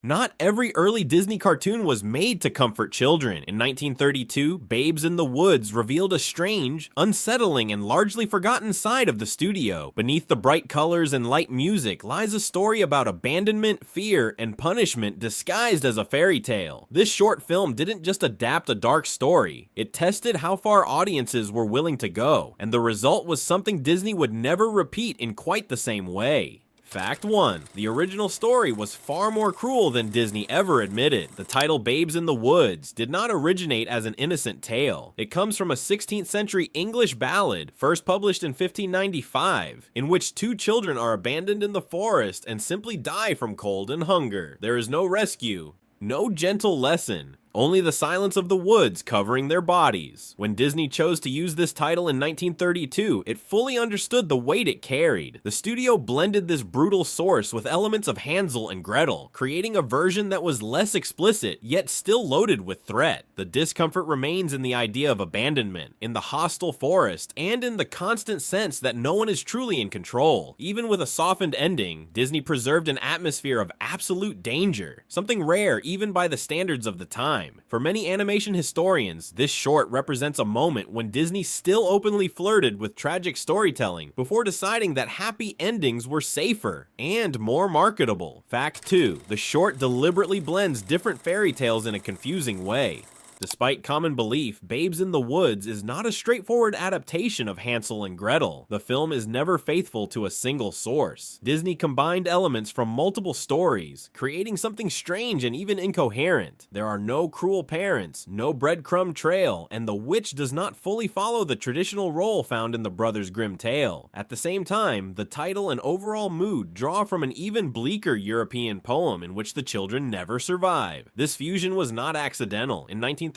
Not every early Disney cartoon was made to comfort children. In 1932, Babes in the Woods revealed a strange, unsettling, and largely forgotten side of the studio. Beneath the bright colors and light music lies a story about abandonment, fear, and punishment disguised as a fairy tale. This short film didn't just adapt a dark story, it tested how far audiences were willing to go, and the result was something Disney would never repeat in quite the same way. Fact 1. The original story was far more cruel than Disney ever admitted. The title Babes in the Woods did not originate as an innocent tale. It comes from a 16th century English ballad, first published in 1595, in which two children are abandoned in the forest and simply die from cold and hunger. There is no rescue, no gentle lesson, only the silence of the woods covering their bodies. When Disney chose to use this title in 1932, it fully understood the weight it carried. The studio blended this brutal source with elements of Hansel and Gretel, creating a version that was less explicit, yet still loaded with threat. The discomfort remains in the idea of abandonment, in the hostile forest, and in the constant sense that no one is truly in control. Even with a softened ending, Disney preserved an atmosphere of absolute danger, something rare even by the standards of the time. For many animation historians, this short represents a moment when Disney still openly flirted with tragic storytelling before deciding that happy endings were safer and more marketable. Fact 2. The short deliberately blends different fairy tales in a confusing way. Despite common belief, Babes in the Woods is not a straightforward adaptation of Hansel and Gretel. The film is never faithful to a single source. Disney combined elements from multiple stories, creating something strange and even incoherent. There are no cruel parents, no breadcrumb trail, and the witch does not fully follow the traditional role found in the Brothers Grimm tale. At the same time, the title and overall mood draw from an even bleaker European poem in which the children never survive. This fusion was not accidental. In 1932,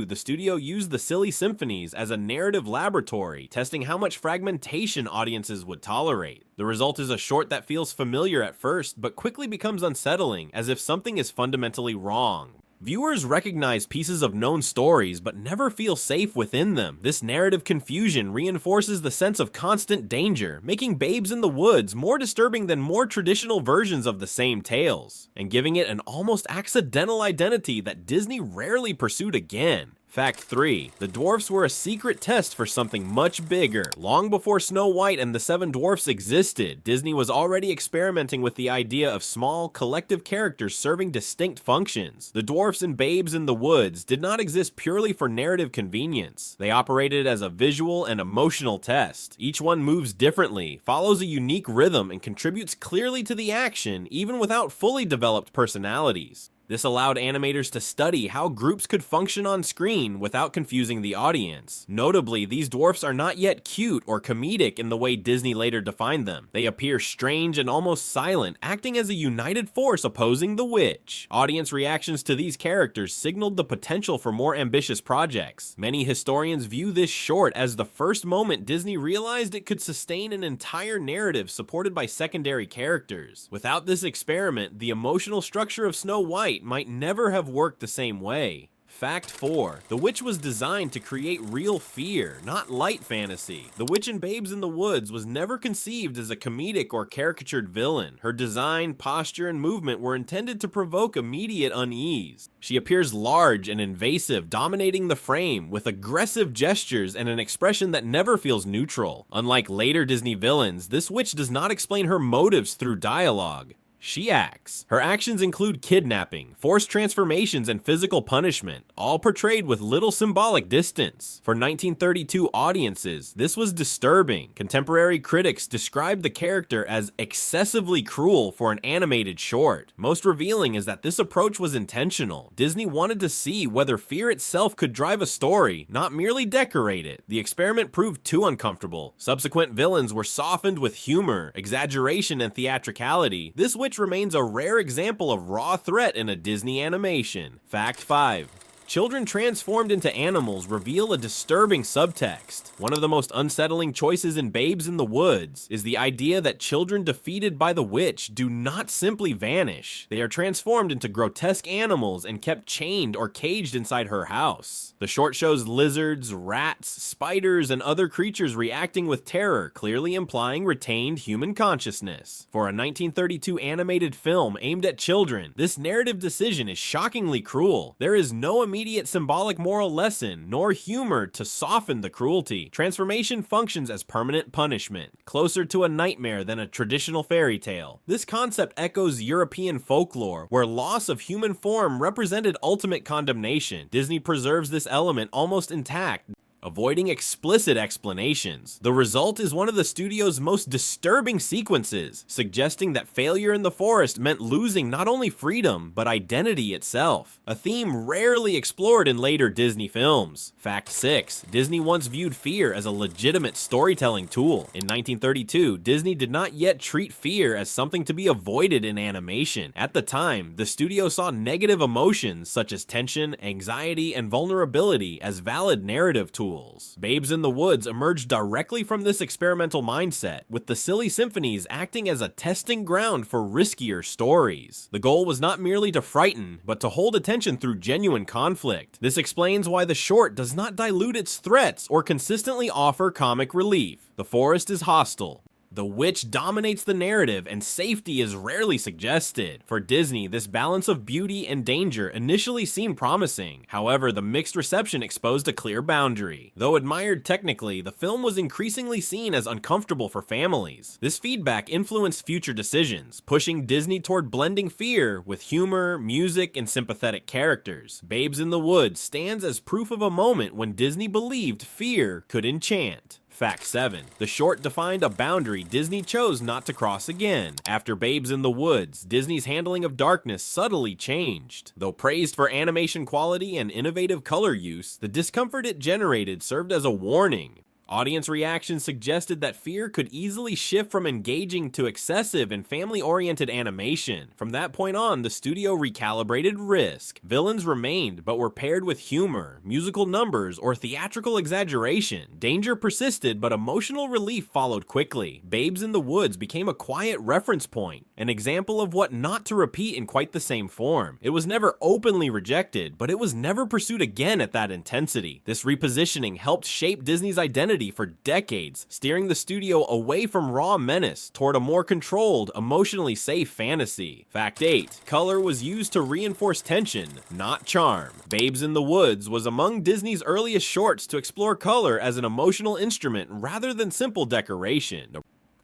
the studio used the Silly Symphonies as a narrative laboratory, testing how much fragmentation audiences would tolerate. The result is a short that feels familiar at first, but quickly becomes unsettling, as if something is fundamentally wrong. Viewers recognize pieces of known stories, but never feel safe within them. This narrative confusion reinforces the sense of constant danger, making Babes in the Woods more disturbing than more traditional versions of the same tales, and giving it an almost accidental identity that Disney rarely pursued again. Fact 3. The dwarfs were a secret test for something much bigger. Long before Snow White and the Seven Dwarfs existed, Disney was already experimenting with the idea of small, collective characters serving distinct functions. The dwarfs in Babes in the Woods did not exist purely for narrative convenience. They operated as a visual and emotional test. Each one moves differently, follows a unique rhythm, and contributes clearly to the action, even without fully developed personalities. This allowed animators to study how groups could function on screen without confusing the audience. Notably, these dwarfs are not yet cute or comedic in the way Disney later defined them. They appear strange and almost silent, acting as a united force opposing the witch. Audience reactions to these characters signaled the potential for more ambitious projects. Many historians view this short as the first moment Disney realized it could sustain an entire narrative supported by secondary characters. Without this experiment, the emotional structure of Snow White might never have worked the same way. Fact 4. The witch was designed to create real fear, not light fantasy. The witch in Babes in the Woods was never conceived as a comedic or caricatured villain. Her design, posture, and movement were intended to provoke immediate unease. She appears large and invasive, dominating the frame, with aggressive gestures and an expression that never feels neutral. Unlike later Disney villains, this witch does not explain her motives through dialogue. She acts. Her actions include kidnapping, forced transformations, and physical punishment, all portrayed with little symbolic distance. For 1932 audiences, this was disturbing. Contemporary critics described the character as excessively cruel for an animated short. Most revealing is that this approach was intentional. Disney wanted to see whether fear itself could drive a story, not merely decorate it. The experiment proved too uncomfortable. Subsequent villains were softened with humor, exaggeration, and theatricality. This witch remains a rare example of raw threat in a Disney animation. Fact 5. Children transformed into animals reveal a disturbing subtext. One of the most unsettling choices in Babes in the Woods is the idea that children defeated by the witch do not simply vanish. They are transformed into grotesque animals and kept chained or caged inside her house. The short shows lizards, rats, spiders, and other creatures reacting with terror, clearly implying retained human consciousness. For a 1932 animated film aimed at children, this narrative decision is shockingly cruel. There is no immediate symbolic moral lesson, nor humor to soften the cruelty. Transformation functions as permanent punishment, closer to a nightmare than a traditional fairy tale. This concept echoes European folklore, where loss of human form represented ultimate condemnation. Disney preserves this element almost intact, avoiding explicit explanations. The result is one of the studio's most disturbing sequences, suggesting that failure in the forest meant losing not only freedom, but identity itself, a theme rarely explored in later Disney films. Fact 6. Disney once viewed fear as a legitimate storytelling tool. In 1932, Disney did not yet treat fear as something to be avoided in animation. At the time, the studio saw negative emotions such as tension, anxiety, and vulnerability as valid narrative tools. Babes in the Woods emerged directly from this experimental mindset, with the Silly Symphonies acting as a testing ground for riskier stories. The goal was not merely to frighten, but to hold attention through genuine conflict. This explains why the short does not dilute its threats or consistently offer comic relief. The forest is hostile. The witch dominates the narrative, and safety is rarely suggested. For Disney, this balance of beauty and danger initially seemed promising. However, the mixed reception exposed a clear boundary. Though admired technically, the film was increasingly seen as uncomfortable for families. This feedback influenced future decisions, pushing Disney toward blending fear with humor, music, and sympathetic characters. Babes in the Woods stands as proof of a moment when Disney believed fear could enchant. Fact 7. The short defined a boundary Disney chose not to cross again. After Babes in the Woods, Disney's handling of darkness subtly changed. Though praised for animation quality and innovative color use, the discomfort it generated served as a warning. Audience reactions suggested that fear could easily shift from engaging to excessive and family-oriented animation. From that point on, the studio recalibrated risk. Villains remained, but were paired with humor, musical numbers, or theatrical exaggeration. Danger persisted, but emotional relief followed quickly. Babes in the Woods became a quiet reference point, an example of what not to repeat in quite the same form. It was never openly rejected, but it was never pursued again at that intensity. This repositioning helped shape Disney's identity for decades, steering the studio away from raw menace toward a more controlled, emotionally safe fantasy. Fact 8. Color was used to reinforce tension, not charm. Babes in the Woods was among Disney's earliest shorts to explore color as an emotional instrument rather than simple decoration.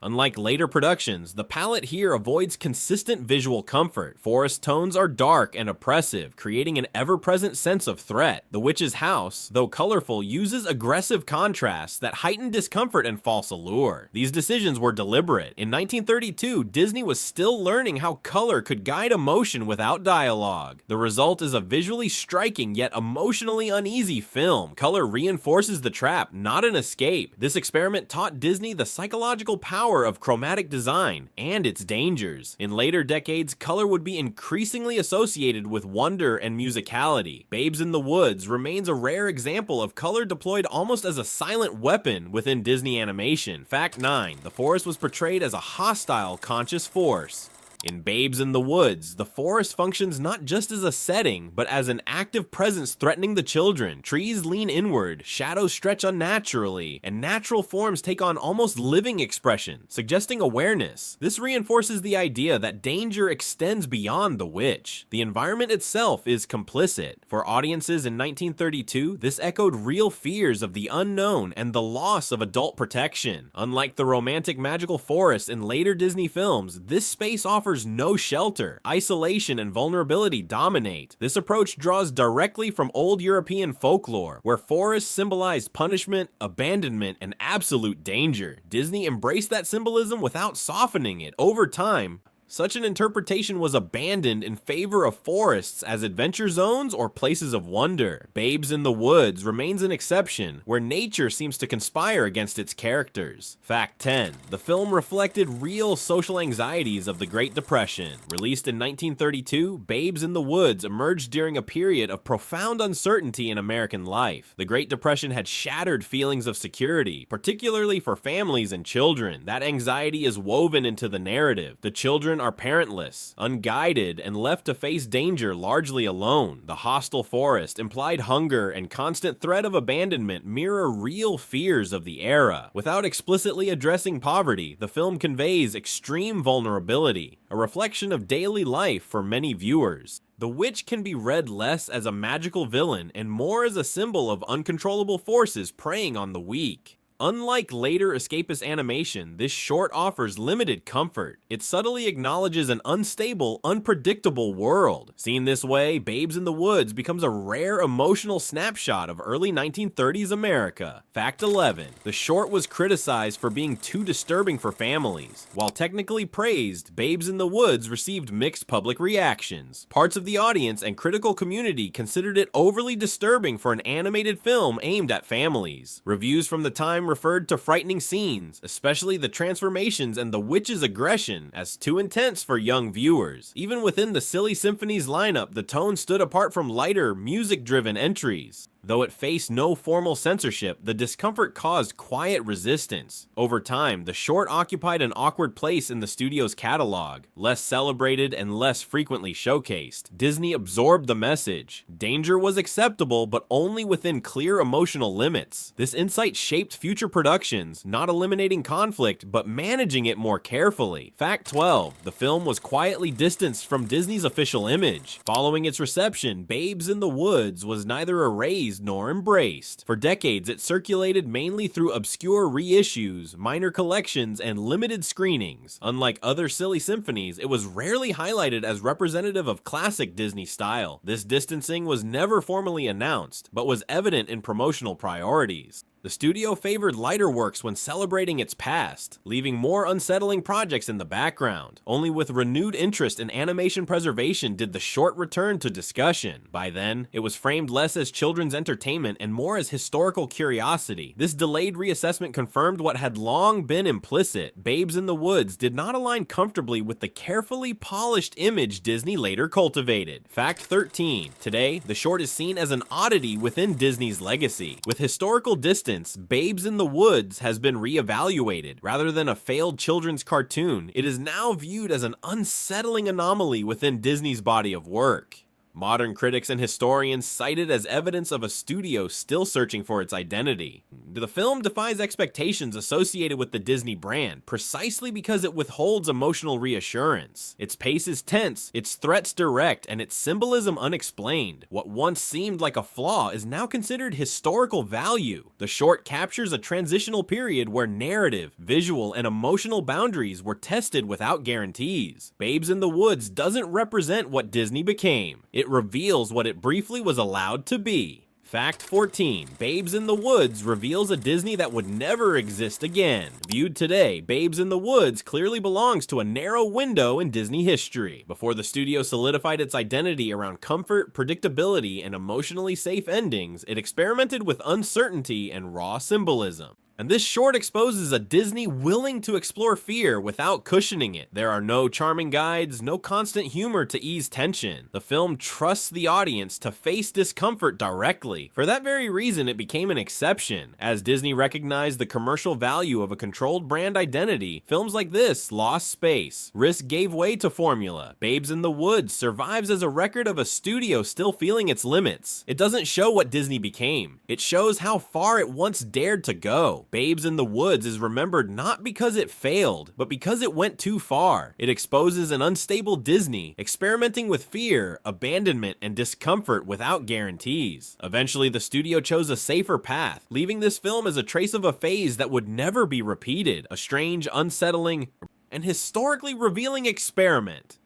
Unlike later productions, the palette here avoids consistent visual comfort. Forest tones are dark and oppressive, creating an ever-present sense of threat. The witch's house, though colorful, uses aggressive contrasts that heighten discomfort and false allure. These decisions were deliberate. In 1932, Disney was still learning how color could guide emotion without dialogue. The result is a visually striking yet emotionally uneasy film. Color reinforces the trap, not an escape. This experiment taught Disney the psychological power of chromatic design and its dangers. In later decades, color would be increasingly associated with wonder and musicality. Babes in the Woods remains a rare example of color deployed almost as a silent weapon within Disney animation. Fact 9. The forest was portrayed as a hostile, conscious force. In Babes in the Woods, the forest functions not just as a setting, but as an active presence threatening the children. Trees lean inward, shadows stretch unnaturally, and natural forms take on almost living expression, suggesting awareness. This reinforces the idea that danger extends beyond the witch. The environment itself is complicit. For audiences in 1932, this echoed real fears of the unknown and the loss of adult protection. Unlike the romantic magical forest in later Disney films, this space offers no shelter. Isolation and vulnerability dominate. This approach draws directly from old European folklore, where forests symbolized punishment, abandonment, and absolute danger. Disney embraced that symbolism without softening it. Over time, Such an interpretation was abandoned in favor of forests as adventure zones or places of wonder. Babes in the Woods remains an exception, where nature seems to conspire against its characters. Fact 10. The film reflected real social anxieties of the Great Depression. Released in 1932, Babes in the Woods emerged during a period of profound uncertainty in American life. The Great Depression had shattered feelings of security, particularly for families and children. That anxiety is woven into the narrative. The children are parentless, unguided, and left to face danger largely alone. The hostile forest, implied hunger, and constant threat of abandonment mirror real fears of the era. Without explicitly addressing poverty, the film conveys extreme vulnerability, a reflection of daily life for many viewers. The witch can be read less as a magical villain and more as a symbol of uncontrollable forces preying on the weak. Unlike later escapist animation, this short offers limited comfort. It subtly acknowledges an unstable, unpredictable world. Seen this way, Babes in the Woods becomes a rare emotional snapshot of early 1930s America. Fact 11. The short was criticized for being too disturbing for families. While technically praised, Babes in the Woods received mixed public reactions. Parts of the audience and critical community considered it overly disturbing for an animated film aimed at families. Reviews from the time referred to frightening scenes, especially the transformations and the witch's aggression, as too intense for young viewers. Even within the Silly Symphonies lineup, the tone stood apart from lighter, music-driven entries. Though it faced no formal censorship, the discomfort caused quiet resistance. Over time, the short occupied an awkward place in the studio's catalog, less celebrated and less frequently showcased. Disney absorbed the message. Danger was acceptable, but only within clear emotional limits. This insight shaped future productions, not eliminating conflict, but managing it more carefully. Fact 12. The film was quietly distanced from Disney's official image. Following its reception, Babes in the Woods was neither erased nor embraced. For decades, it circulated mainly through obscure reissues, minor collections, and limited screenings. Unlike other Silly Symphonies, it was rarely highlighted as representative of classic Disney style. This distancing was never formally announced, but was evident in promotional priorities. The studio favored lighter works when celebrating its past, leaving more unsettling projects in the background. Only with renewed interest in animation preservation did the short return to discussion. By then, it was framed less as children's entertainment and more as historical curiosity. This delayed reassessment confirmed what had long been implicit. Babes in the Woods did not align comfortably with the carefully polished image Disney later cultivated. Fact 13. Today, the short is seen as an oddity within Disney's legacy. With historical distance, Babes in the Woods has been reevaluated. Rather than a failed children's cartoon, it is now viewed as an unsettling anomaly within Disney's body of work. Modern critics and historians cite it as evidence of a studio still searching for its identity. The film defies expectations associated with the Disney brand, precisely because it withholds emotional reassurance. Its pace is tense, its threats direct, and its symbolism unexplained. What once seemed like a flaw is now considered historical value. The short captures a transitional period where narrative, visual, and emotional boundaries were tested without guarantees. Babes in the Woods doesn't represent what Disney became. It reveals what it briefly was allowed to be. Fact 14. Babes in the Woods reveals a Disney that would never exist again. Viewed today, Babes in the Woods clearly belongs to a narrow window in Disney history. Before the studio solidified its identity around comfort, predictability, and emotionally safe endings, it experimented with uncertainty and raw symbolism. And this short exposes a Disney willing to explore fear without cushioning it. There are no charming guides, no constant humor to ease tension. The film trusts the audience to face discomfort directly. For that very reason, it became an exception. As Disney recognized the commercial value of a controlled brand identity, films like this lost space. Risk gave way to formula. Babes in the Woods survives as a record of a studio still feeling its limits. It doesn't show what Disney became. It shows how far it once dared to go. Babes in the Woods is remembered not because it failed, but because it went too far. It exposes an unstable Disney, experimenting with fear, abandonment, and discomfort without guarantees. Eventually, the studio chose a safer path, leaving this film as a trace of a phase that would never be repeated, a strange, unsettling, and historically revealing experiment.